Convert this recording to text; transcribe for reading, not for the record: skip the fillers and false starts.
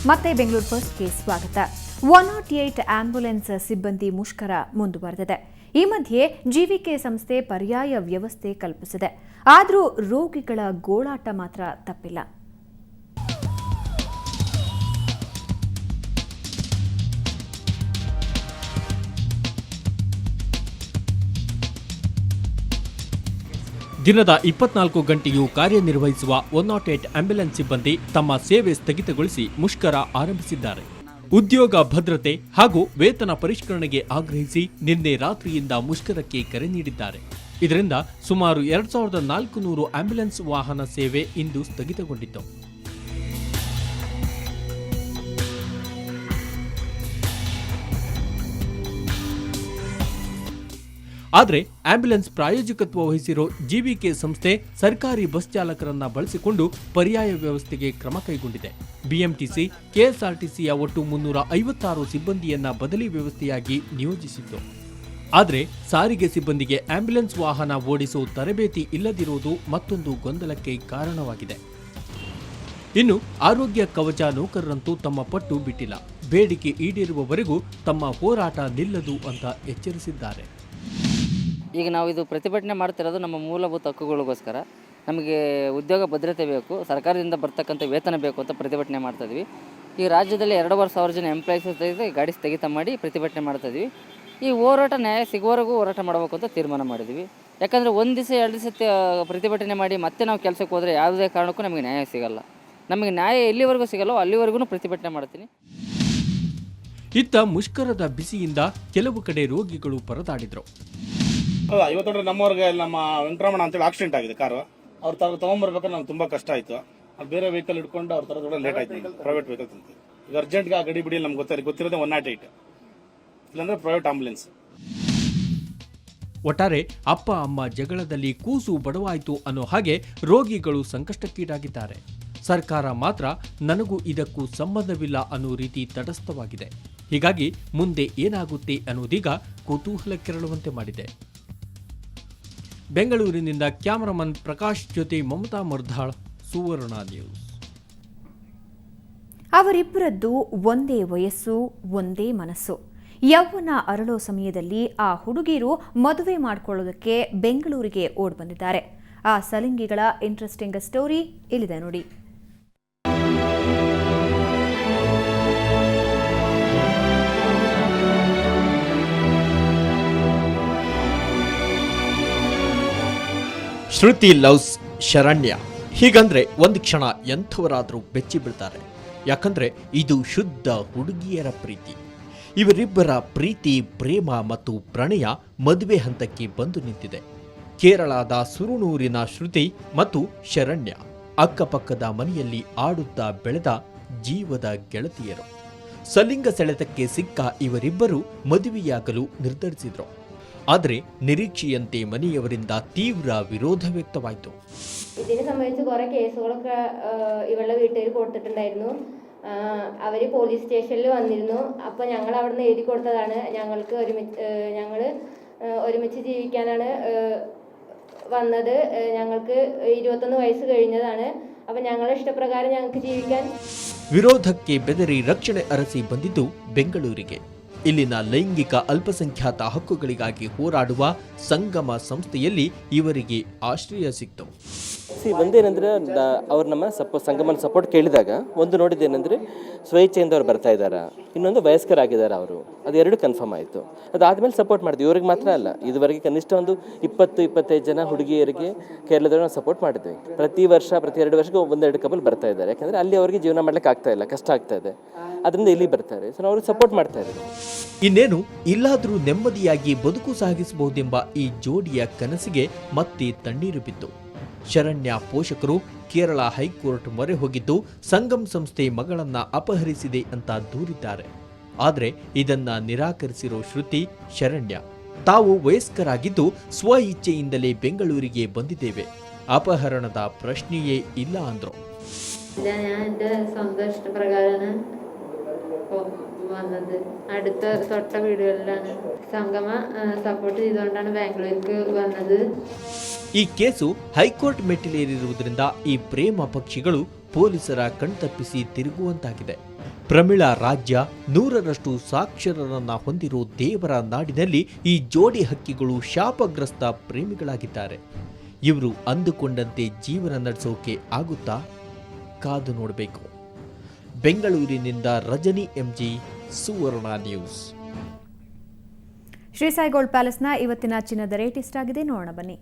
ಮತ್ತೆ ಬೆಂಗಳೂರು ಫಸ್ಟ್ಗೆ ಸ್ವಾಗತ. 108 ಆಂಬ್ಯುಲೆನ್ಸ್ ಸಿಬ್ಬಂದಿ ಮುಷ್ಕರ ಮುಂದುವರೆದಿದೆ. ಈ ಮಧ್ಯೆ ಜೀವಿಕೆ ಸಂಸ್ಥೆ ಪರ್ಯಾಯ ವ್ಯವಸ್ಥೆ ಕಲ್ಪಿಸಿದೆ. ಆದರೂ ರೋಗಿಗಳ ಗೋಳಾಟ ಮಾತ್ರ ತಪ್ಪಿಲ್ಲ. ದಿನದ 24 ಗಂಟೆಯೂ ಕಾರ್ಯನಿರ್ವಹಿಸುವ 108 ಆಂಬ್ಯುಲೆನ್ಸ್ ಸಿಬ್ಬಂದಿ ತಮ್ಮ ಸೇವೆ ಸ್ಥಗಿತಗೊಳಿಸಿ ಮುಷ್ಕರ ಆರಂಭಿಸಿದ್ದಾರೆ. ಉದ್ಯೋಗ ಭದ್ರತೆ ಹಾಗೂ ವೇತನ ಪರಿಷ್ಕರಣೆಗೆ ಆಗ್ರಹಿಸಿ ನಿನ್ನೆ ರಾತ್ರಿಯಿಂದ ಮುಷ್ಕರಕ್ಕೆ ಕರೆ ನೀಡಿದ್ದಾರೆ. ಇದರಿಂದ ಸುಮಾರು 2400 ಆಂಬ್ಯುಲೆನ್ಸ್ ವಾಹನ ಸೇವೆ ಇಂದು ಸ್ಥಗಿತಗೊಂಡಿತ್ತು. ಆದರೆ ಆಂಬ್ಯುಲೆನ್ಸ್ ಪ್ರಾಯೋಜಕತ್ವ ವಹಿಸಿರೋ ಜೀವಿಕೆ ಸಂಸ್ಥೆ ಸರ್ಕಾರಿ ಬಸ್ ಚಾಲಕರನ್ನ ಬಳಸಿಕೊಂಡು ಪರ್ಯಾಯ ವ್ಯವಸ್ಥೆಗೆ ಕ್ರಮ ಕೈಗೊಂಡಿದೆ. ಬಿಎಂಟಿಸಿ, ಕೆಎಸ್ಆರ್ಟಿಸಿಯ ಒಟ್ಟು 356 ಸಿಬ್ಬಂದಿಯನ್ನ ಬದಲಿ ವ್ಯವಸ್ಥೆಯಾಗಿ ನಿಯೋಜಿಸಿತ್ತು. ಆದರೆ ಸಾರಿಗೆ ಸಿಬ್ಬಂದಿಗೆ ಆಂಬ್ಯುಲೆನ್ಸ್ ವಾಹನ ಓಡಿಸೋ ತರಬೇತಿ ಇಲ್ಲದಿರುವುದು ಮತ್ತೊಂದು ಗೊಂದಲಕ್ಕೆ ಕಾರಣವಾಗಿದೆ. ಇನ್ನು ಆರೋಗ್ಯ ಕವಚ ನೌಕರರಂತೂ ತಮ್ಮ ಪಟ್ಟು ಬಿಟ್ಟಿಲ್ಲ. ಬೇಡಿಕೆ ಈಡೇರುವವರೆಗೂ ತಮ್ಮ ಹೋರಾಟ ನಿಲ್ಲದು ಅಂತ ಎಚ್ಚರಿಸಿದ್ದಾರೆ. ಈಗ ನಾವು ಇದು ಪ್ರತಿಭಟನೆ ಮಾಡ್ತಿರೋದು ನಮ್ಮ ಮೂಲಭೂತ ಹಕ್ಕುಗಳಿಗೋಸ್ಕರ. ನಮಗೆ ಉದ್ಯೋಗ ಭದ್ರತೆ ಬೇಕು, ಸರ್ಕಾರದಿಂದ ಬರ್ತಕ್ಕಂಥ ವೇತನ ಬೇಕು ಅಂತ ಪ್ರತಿಭಟನೆ ಮಾಡ್ತಾಯಿದ್ವಿ. ಈ ರಾಜ್ಯದಲ್ಲಿ 2,500 ಜನ ಎಂಪ್ಲಾಯೀಸ್ ಗಾಡಿ ಸ್ಥಗಿತ ಮಾಡಿ ಪ್ರತಿಭಟನೆ ಮಾಡ್ತಾಯಿದ್ವಿ. ಈ ಹೋರಾಟ ನ್ಯಾಯ ಸಿಗುವವರೆಗೂ ಹೋರಾಟ ಮಾಡಬೇಕು ಅಂತ ತೀರ್ಮಾನ ಮಾಡಿದ್ವಿ. ಯಾಕಂದರೆ 1 ದಿವಸ 2 ದಿವಸ ಪ್ರತಿಭಟನೆ ಮಾಡಿ ಮತ್ತೆ ನಾವು ಕೆಲಸಕ್ಕೆ ಹೋದರೆ ಯಾವುದೇ ಕಾರಣಕ್ಕೂ ನಮಗೆ ನ್ಯಾಯ ಸಿಗಲ್ಲ. ನಮಗೆ ನ್ಯಾಯ ಎಲ್ಲಿವರೆಗೂ ಸಿಗಲ್ಲೋ ಅಲ್ಲಿವರೆಗೂ ಪ್ರತಿಭಟನೆ ಮಾಡ್ತೀನಿ. ಇತ್ತ ಮುಷ್ಕರದ ಬಿಸಿಯಿಂದ ಕೆಲವು ಕಡೆ ರೋಗಿಗಳು ಪರದಾಡಿದ್ರು. ಇವತ್ತು ನಮ್ಮವ್ರಿಗೆ ನಮ್ಮ ವೆಂಕಟರಮಣ ಅಂತೇಳಿ ಆಕ್ಸಿಡೆಂಟ್ ಆಗಿದೆ ಕಾರು. ಅವ್ರು ತಗೊಂಡ್ಬರ್ಬೇಕಾದ್ರೆ ನಮ್ಗೆ ತುಂಬಾ ಕಷ್ಟ ಆಯ್ತು. ಅಲ್ಲಿ ಬೇರೆ ವೆಹಿಕಲ್ ಇಟ್ಕೊಂಡು ಅವ್ರ ತರ ಲೇಟ್ ಆಯ್ತು. ಪ್ರೈವೇಟ್ ವೆಹಿಕಲ್ ತಂತು. ಈಗ ಅರ್ಜೆಂಟ್ಗೆ ಆ ಗಡಿ ಬಿಡಿ ನಮ್ಗೆ ಗೊತ್ತಿರೋದೇ 108, ಇಲ್ಲಾಂದ್ರೆ ಪ್ರೈವೇಟ್ ಆಂಬುಲೆನ್ಸ್. ಒಟ್ಟಾರೆ ಅಪ್ಪ ಅಮ್ಮ ಜಗಳದಲ್ಲಿ ಕೂಸು ಬಡವಾಯಿತು ಅನ್ನೋ ಹಾಗೆ ರೋಗಿಗಳು ಸಂಕಷ್ಟಕ್ಕೀಡಾಗಿದ್ದಾರೆ. ಸರ್ಕಾರ ಮಾತ್ರ ನನಗೂ ಇದಕ್ಕೂ ಸಂಬಂಧವಿಲ್ಲ ಅನ್ನೋ ರೀತಿ ತಟಸ್ಥವಾಗಿದೆ. ಹೀಗಾಗಿ ಮುಂದೆ ಏನಾಗುತ್ತೆ ಅನ್ನೋದೀಗ ಕುತೂಹಲ ಕೆರಳುವಂತೆ ಮಾಡಿದೆ. ಬೆಂಗಳೂರಿನಿಂದ ಕ್ಯಾಮರಾಮನ್ ಪ್ರಕಾಶ್ ಜೊತೆ ಮಮತಾ ಮರ್ಧಾಳ್, ಸುವರ್ಣ ನ್ಯೂಸ್. ಅವರಿಬ್ಬರದ್ದು ಒಂದೇ ವಯಸ್ಸು, ಒಂದೇ ಮನಸ್ಸು. ಯೌವನ ಅರಳೋ ಸಮಯದಲ್ಲಿ ಆ ಹುಡುಗಿಯರು ಮದುವೆ ಮಾಡಿಕೊಳ್ಳೋದಕ್ಕೆ ಬೆಂಗಳೂರಿಗೆ ಓಡ್ ಬಂದಿದ್ದಾರೆ. ಆ ಸಲಿಂಗಿಗಳ ಇಂಟ್ರೆಸ್ಟಿಂಗ್ ಸ್ಟೋರಿ ಇಲ್ಲಿದೆ ನೋಡಿ. ಶ್ರುತಿ ಲವ್ಸ್ ಶರಣ್ಯ. ಹೀಗಂದ್ರೆ ಒಂದು ಕ್ಷಣ ಎಂಥವರಾದರೂ ಬೆಚ್ಚಿ ಬೀಳ್ತಾರೆ. ಯಾಕಂದ್ರೆ ಇದು ಶುದ್ಧ ಹುಡುಗಿಯರ ಪ್ರೀತಿ. ಇವರಿಬ್ಬರ ಪ್ರೀತಿ, ಪ್ರೇಮ ಮತ್ತು ಪ್ರಣಯ ಮದುವೆ ಹಂತಕ್ಕೆ ಬಂದು ನಿಂತಿದೆ. ಕೇರಳದ ಸುರುನೂರಿನ ಶ್ರುತಿ ಮತ್ತು ಶರಣ್ಯ ಅಕ್ಕಪಕ್ಕದ ಮನೆಯಲ್ಲಿ ಆಡುತ್ತಾ ಬೆಳೆದ ಜೀವದ ಗೆಳತಿಯರು. ಸಲಿಂಗ ಸೆಳೆತಕ್ಕೆ ಸಿಕ್ಕ ಇವರಿಬ್ಬರು ಮದುವೆಯಾಗಲು ನಿರ್ಧರಿಸಿದ್ರು. ಆದರೆ നിരീക്ഷയಂತೆ മനിയവರಿಂದ തീവ്ര വിരോധ വ്യക്തമായിತು. ഇതിനെ സംബന്ധിച്ച് കുറെ കേസുകളൊക്കെ ഇവളുടെ വീട്ടുകാർ കൊടുത്തിട്ടുണ്ടായിരുന്നു. അവർ പോലീസ് സ്റ്റേഷനിൽ വന്നിരുന്നു. അപ്പോൾ ഞങ്ങൾ അവിടുന്ന് എഴുതി കൊടുത്തതാണ്. ഞങ്ങൾ ഒരുമിച്ച് ജീവിക്കാനാണ് വന്നത്. ഞങ്ങൾക്ക് 21 വയസ്സ് കഴിഞ്ഞതാണ്. അപ്പോൾ ഞങ്ങളുടെ ഇഷ്ടപ്രകാരം ഞങ്ങൾക്ക് ജീവിക്കാൻ. ವಿರೋಧಕ್ಕೆ ಬೆದರಿ ರಕ್ಷಣೆ ಅರಸಿ ಬಂದಿದ್ದು ಬೆಂಗಳೂರಿಗೆ. ಇಲ್ಲಿನ ಲೈಂಗಿಕ ಅಲ್ಪಸಂಖ್ಯಾತ ಹಕ್ಕುಗಳಿಗಾಗಿ ಹೋರಾಡುವ ಸಂಗಮ ಸಂಸ್ಥೆಯಲ್ಲಿ ಇವರಿಗೆ ಆಶ್ರಯ ಸಿಕ್ತು. ಒಂದೇನೆಂದರೆ ಅವ್ರು ನಮ್ಮ ಸಂಗಮನ ಸಪೋರ್ಟ್ ಕೇಳಿದಾಗ ಒಂದು ನೋಡಿದ್ದೇನೆಂದರೆ ಸ್ವಇಚ್ಛೆಯಿಂದ ಅವ್ರು ಬರ್ತಾ ಇದ್ದಾರೆ, ಇನ್ನೊಂದು ವಯಸ್ಕರಾಗಿದ್ದಾರೆ ಅವರು. ಅದೆರಡು ಕನ್ಫರ್ಮ್ ಆಯಿತು. ಅದಾದಮೇಲೆ ಸಪೋರ್ಟ್ ಮಾಡಿದ್ವಿ. ಇವ್ರಿಗೆ ಮಾತ್ರ ಅಲ್ಲ, ಇದುವರೆಗೆ ಕನಿಷ್ಠ ಒಂದು 20-25 ಜನ ಹುಡುಗಿಯರಿಗೆ ಕೇರಳದವ್ರು ನಾವು ಸಪೋರ್ಟ್ ಮಾಡಿದ್ವಿ. ಪ್ರತಿ 2 ವರ್ಷಕ್ಕೆ 1-2 ಕಪಲ್ ಬರ್ತಾ ಇದ್ದಾರೆ. ಯಾಕಂದರೆ ಅಲ್ಲಿ ಅವರಿಗೆ ಜೀವನ ಮಾಡ್ಲಿಕ್ಕೆ ಆಗ್ತಾ ಇಲ್ಲ, ಕಷ್ಟ ಆಗ್ತಾ ಇದೆ. ಅದರಿಂದ ಇಲ್ಲಿ ಬರ್ತಾರೆ. ಸೊ ನಾವು ಅವ್ರಿಗೆ ಸಪೋರ್ಟ್ ಮಾಡ್ತಾ ಇದ್ದೀವಿ. ಇನ್ನೇನು ಇಲ್ಲಾದರೂ ನೆಮ್ಮದಿಯಾಗಿ ಬದುಕು ಸಾಗಿಸಬಹುದೆಂಬ ಈ ಜೋಡಿಯ ಕನಸಿಗೆ ಮತ್ತೆ ತಣ್ಣೀರು ಬಿತ್ತು. ಶರಣ್ಯ ಪೋಷಕರು ಕೇರಳ ಹೈಕೋರ್ಟ್ ಮೊರೆ ಹೋಗಿದ್ದು ಸಂಗಮ್ ಸಂಸ್ಥೆ ಮಗಳನ್ನ ಅಪಹರಿಸಿದೆ ಅಂತ ದೂರಿದ್ದಾರೆ. ಆದರೆ ಇದನ್ನ ನಿರಾಕರಿಸಿರೋ ಶ್ರುತಿ, ಶರಣ್ಯ ತಾವು ವಯಸ್ಕರಾಗಿದ್ದು ಸ್ವ ಇಚ್ಛೆಯಿಂದಲೇ ಬೆಂಗಳೂರಿಗೆ ಬಂದಿದ್ದೇವೆ, ಅಪಹರಣದ ಪ್ರಶ್ನೆಯೇ ಇಲ್ಲ ಅಂದ್ರು. വന്നത് അടുത്ത തൊട്ട വീടുകളിലാണ്. സംഗമ സപ്പോർട്ട് ചെയ്തുകൊണ്ടാണ് ബാംഗ്ലൂർക്ക് വന്നത്. ಈ ಕೇಸು ಹೈಕೋರ್ಟ್ ಮೆಟ್ಟಿಲೇರಿರುವುದರಿಂದ ಈ ಪ್ರೇಮ ಪಕ್ಷಿಗಳು ಪೊಲೀಸರ ಕಣ್ತಪ್ಪಿಸಿ ತಿರುಗುವಂತಾಗಿದೆ. ಪ್ರಮಿಳಾ ರಾಜ್ಯ 100ರಷ್ಟು ಸಾಕ್ಷರರನ್ನ ಹೊಂದಿರೋ ದೇವರ ನಾಡಿನಲ್ಲಿ ಈ ಜೋಡಿ ಹಕ್ಕಿಗಳು ಶಾಪಗ್ರಸ್ತ ಪ್ರೇಮಿಗಳಾಗಿದ್ದಾರೆ. ಇವರು ಅಂದುಕೊಂಡಂತೆ ಜೀವನ ನಡೆಸೋಕೆ ಆಗುತ್ತಾ? ಕಾದು ನೋಡಬೇಕು. ಬೆಂಗಳೂರಿನಿಂದ ರಜನಿ ಎಂಜಿ, ಸುವರ್ಣ ನ್ಯೂಸ್. ಶ್ರೀ ಸಾಯಿ ಗೋಲ್ಡ್ ಪ್ಯಾಲೇಸ್ನ ಇವತ್ತಿನ ಚಿನ್ನದ ರೇಟ್ ಎಷ್ಟಾಗಿದೆ ನೋಡೋಣ ಬನ್ನಿ.